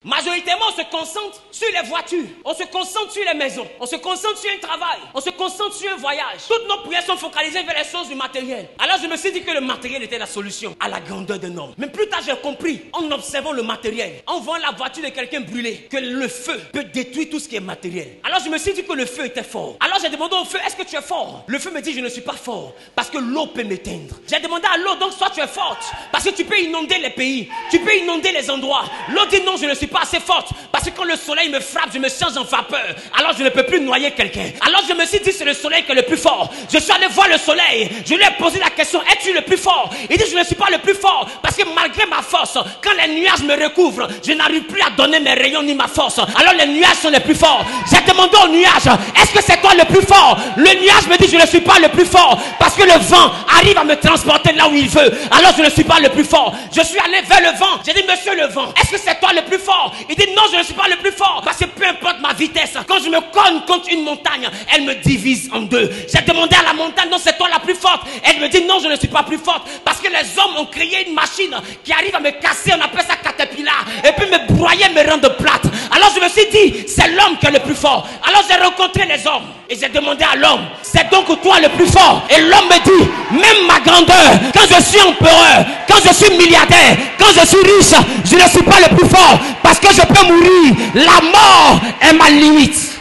Majoritairement, on se concentre sur les voitures, on se concentre sur les maisons, on se concentre sur un travail, on se concentre sur un voyage. Toutes nos prières sont focalisées vers les choses du matériel. Alors je me suis dit que le matériel était la solution à la grandeur d'un homme. Mais plus tard j'ai compris, en observant le matériel, en voyant la voiture de quelqu'un brûler, que le feu peut détruire tout ce qui est matériel. Alors je me suis dit que le feu était fort. Alors j'ai demandé au feu, est-ce que tu es fort? Le feu me dit, je ne suis pas fort, parce que l'eau peut m'éteindre. J'ai demandé à l'eau, donc soit tu es forte, parce que tu peux inonder les pays, tu peux inonder les endroits. L'eau dit non, je ne suis pas assez forte, parce que quand le soleil me frappe, je me change en vapeur. Alors je ne peux plus noyer quelqu'un. Alors je me suis dit, c'est le soleil qui est le plus fort. Je suis allé voir le soleil, je lui ai posé la question, es-tu le plus fort? Il dit, je ne suis pas le plus fort, parce que malgré ma force, quand les nuages me recouvrent, je n'arrive plus à donner mes rayons ni ma force. Alors les nuages sont les plus forts. J'ai demandé au nuage, est-ce que c'est toi le plus fort? Le nuage me dit, je ne suis pas le plus fort, parce que le vent arrive à me transporter là où il veut. Alors je ne suis pas le plus fort. Je suis allé vers le vent. J'ai dit, monsieur le vent, est-ce que c'est toi le plus fort? Il dit, non, je ne suis pas le plus fort, parce que peu importe ma vitesse, quand je me cogne contre une montagne, elle me divise en deux. J'ai demandé à la montagne, non, c'est toi la plus forte. Elle me dit, non, je ne suis pas plus forte, parce que les hommes ont créé une machine qui arrive à me casser, on appelle ça caterpillar, et puis me broyer, me rendre plate. Alors je me suis dit, c'est l'homme qui est le plus fort. Alors j'ai rencontré les hommes et j'ai demandé à l'homme, c'est donc toi le plus fort? Et l'homme me dit, même ma grandeur, quand je suis empereur, quand je suis milliardaire, quand je suis riche, je ne suis pas le plus fort, parce que je peux mourir. La mort est ma limite.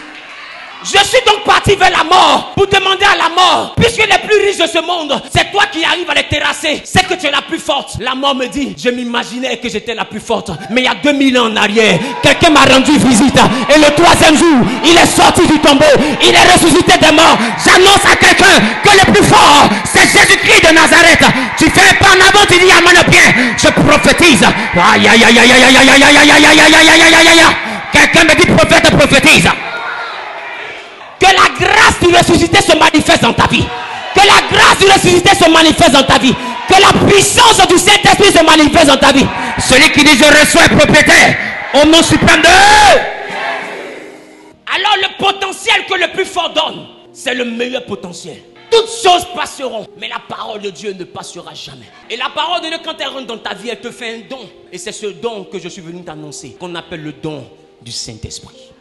Je suis donc parti vers la mort pour demander à la mort, puisque les plus riches de ce monde, c'est toi qui arrives à les terrasser, c'est que tu es la plus forte. La mort me dit, je m'imaginais que j'étais la plus forte, mais il y a 2000 ans en arrière, quelqu'un m'a rendu visite, et le troisième jour, il est sorti du tombeau, il est ressuscité des morts. J'annonce à quelqu'un que le plus fort, c'est Jésus-Christ de Nazareth. Tu fais un pas en avant, tu dis amen bien, je prophétise. Aïe aïe aïe aïe aïe aïe aïe aïe aïe aïe aïe aïe aïe aïe aïe. Quelqu'un me dit prophète, prophétise. Que la grâce du ressuscité se manifeste dans ta vie. Que la grâce du ressuscité se manifeste dans ta vie. Que la puissance du Saint-Esprit se manifeste dans ta vie. Celui qui dit je reçois est propriétaire au nom suprême de... Alors le potentiel que le plus fort donne, c'est le meilleur potentiel. Toutes choses passeront, mais la parole de Dieu ne passera jamais. Et la parole de Dieu, quand elle rentre dans ta vie, elle te fait un don. Et c'est ce don que je suis venu t'annoncer, qu'on appelle le don du Saint-Esprit.